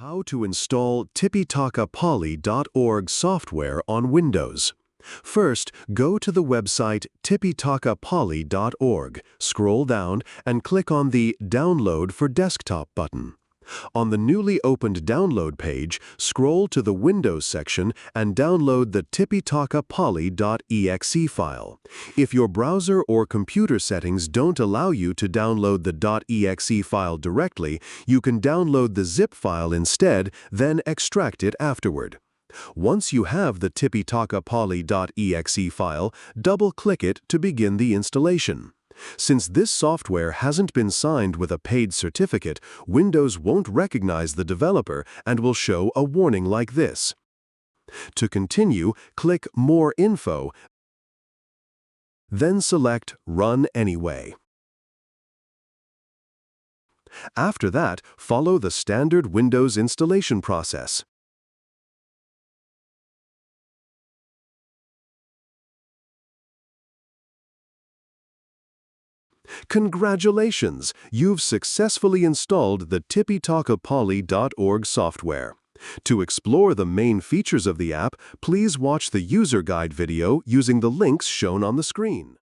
How to install tipitakapali.org software on Windows. First, go to the website tipitakapali.org, scroll down, and click on the Download for Desktop button. On the newly opened download page, scroll to the Windows section and download the tipitakapali.exe file. If your browser or computer settings don't allow you to download the .exe file directly, you can download the zip file instead, then extract it afterward. Once you have the tipitakapali.exe file, double-click it to begin the installation. Since this software hasn't been signed with a paid certificate, Windows won't recognize the developer and will show a warning like this. To continue, click More Info, then select Run Anyway. After that, follow the standard Windows installation process. Congratulations! You've successfully installed the tipitakapali.org software. To explore the main features of the app, please watch the user guide video using the links shown on the screen.